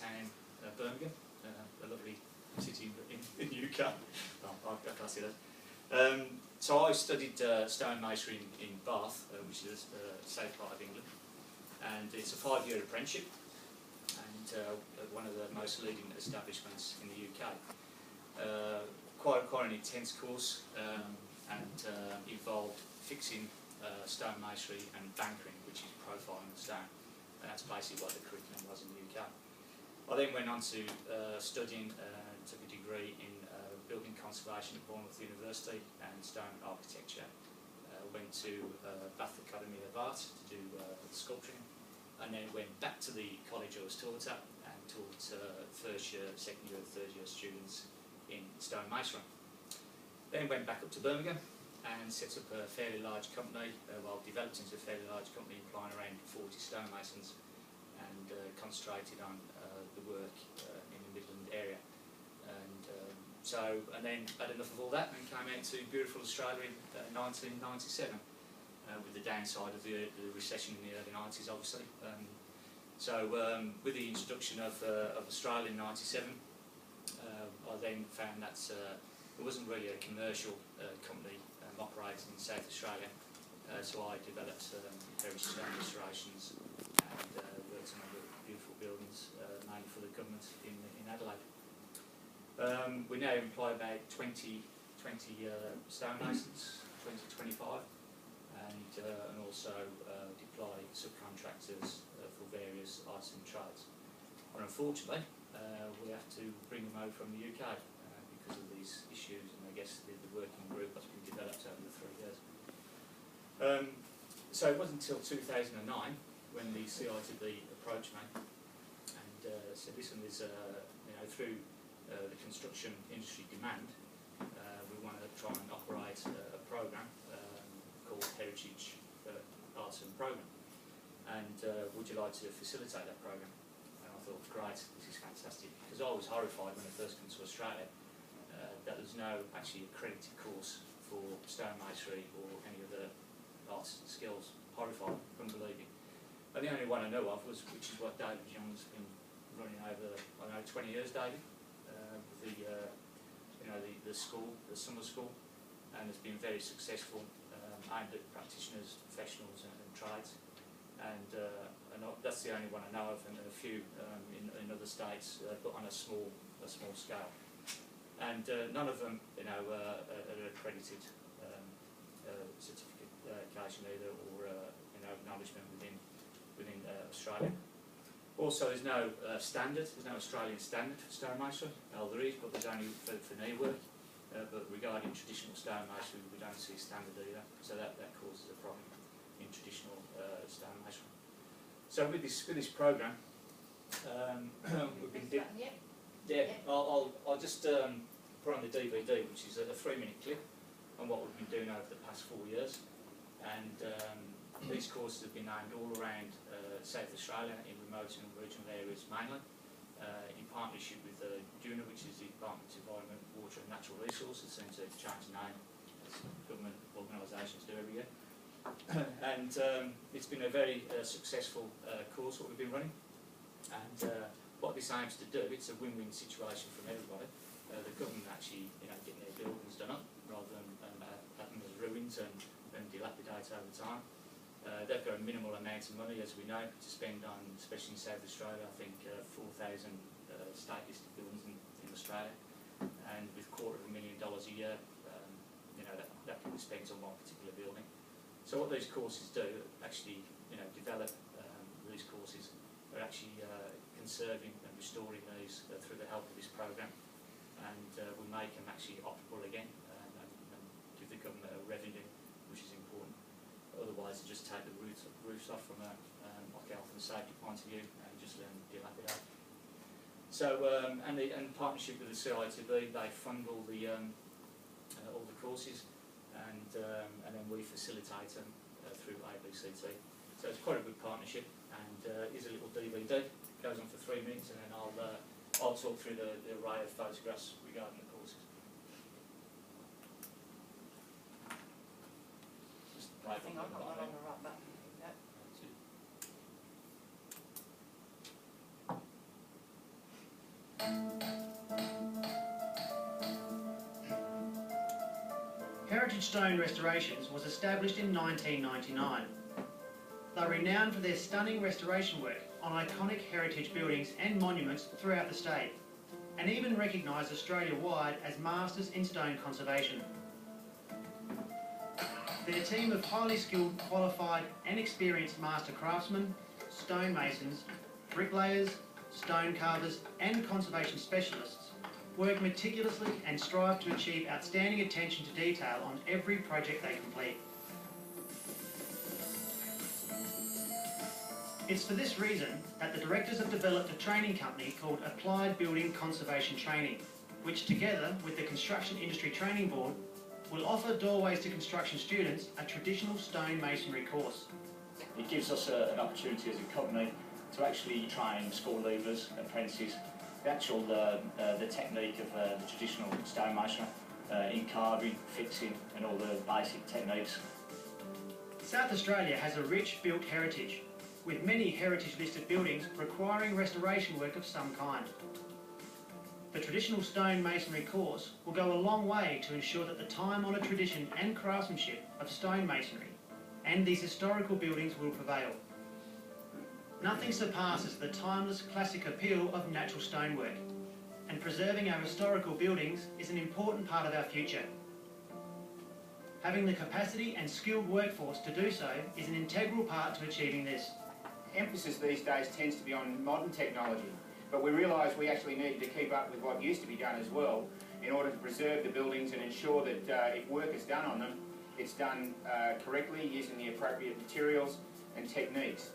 town, Birmingham, a lovely city in the UK. Well, I can't see that. So I studied stonemasonry in Bath, which is the south part of England, and it's a 5-year apprenticeship, and one of the most leading establishments in the UK. Quite an intense course, and involved fixing stonemasonry and bankering, which is profiling the stone. And that's basically what the curriculum was in the UK. I then went on to studying, took a degree in building conservation at Bournemouth University and stone architecture. Went to Bath Academy of Art to do sculpturing, and then went back to the college I was taught at and taught first year, second year, third year students in stonemasonry. Then went back up to Birmingham and set up a fairly large company, developed into a fairly large company employing around 40 stonemasons, and concentrated on the work in the Midland area. And then had enough of all that and came out to beautiful Australia in 1997, with the downside of the recession in the early 90s, obviously. With the introduction of Australia in 97, I then found that there wasn't really a commercial company operating in South Australia, so I developed various stone restorations and worked on other beautiful buildings, mainly for the government in Adelaide. We now employ about 20 stonemasons, 20-25, and also deploy subcontractors for various artisan trades. And unfortunately, we have to bring them over from the UK because of these issues, and I guess the working group that's been developed over the 3 years. So it wasn't until 2009 when the CITB approached me and said, listen, there's through the construction industry demand, we want to try and operate a program called Heritage Artisan Program, and would you like to facilitate that program? And I thought, great, this is fantastic, because I was horrified when I first came to Australia that there's no actually accredited course for stonemasonry or any other arts skills. Horrified, couldn't believe it. And the only one I know of was, which is what David Young's been running over, I don't know, 20 years, David, the school, the summer school, and it's been very successful, aimed at practitioners, professionals, and trades. And that's the only one I know of, and a few in other states, but on a small scale. And none of them, are accredited certification either, or acknowledgement within Australia. Also, there's no standard. There's no Australian standard for stonemasonry. Well, there is, but there's only for knee work. But regarding traditional stonemasonry, we don't see a standard either. So that causes a problem in traditional stonemasonry. So with this program, we've been I'll just put on the DVD, which is a 3-minute clip on what we've been doing over the past 4 years. And these courses have been aimed all around South Australia, in remote and regional areas mainly, in partnership with DUNA, which is the Department of Environment, Water and Natural Resources, seems to change the name as government organisations do every year. And it's been a very successful course what we've been running. And what this aims to do, it's a win-win situation from everybody. The government actually, getting their buildings done up rather than having them as ruins and dilapidate over time. They've got a minimal amount of money, as we know, to spend on, especially in South Australia. I think 4,000 state-listed buildings in Australia, and with $250,000 a year, that can be spent on one particular building. So what those courses do, actually, develop these courses, are actually conserving and restoring these through the help of this program, and we make them actually operable again and give the government a revenue, which is important. Otherwise, they just take the roofs off from a health and safety point of view and just let them dilapidate. So, and partnership with the CITB, they fund all the courses, and then we facilitate them through ABCT. So it's quite a good partnership, and here's a little DVD. It goes on for 3 minutes, and then I'll talk through the array of photographs regarding the courses. I think I've got one on the right button. Yep. Heritage Stone Restorations was established in 1999. They're renowned for their stunning restoration work on iconic heritage buildings and monuments throughout the state, and even recognised Australia-wide as Masters in Stone Conservation. Their team of highly skilled, qualified and experienced master craftsmen, stonemasons, bricklayers, stone carvers and conservation specialists work meticulously and strive to achieve outstanding attention to detail on every project they complete. It's for this reason that the directors have developed a training company called Applied Building Conservation Training, which together with the Construction Industry Training Board will offer Doorways to Construction students a traditional stone masonry course. It gives us an opportunity as a company to actually train school leavers, apprentices, the actual the technique of the traditional stonemasonry in carving, fixing and all the basic techniques. South Australia has a rich built heritage, with many heritage listed buildings requiring restoration work of some kind. The traditional stone masonry course will go a long way to ensure that the time-honoured tradition and craftsmanship of stone masonry and these historical buildings will prevail. Nothing surpasses the timeless classic appeal of natural stonework, and preserving our historical buildings is an important part of our future. Having the capacity and skilled workforce to do so is an integral part to achieving this. Emphasis these days tends to be on modern technology, but we realise we actually need to keep up with what used to be done as well in order to preserve the buildings and ensure that if work is done on them, it's done correctly using the appropriate materials and techniques.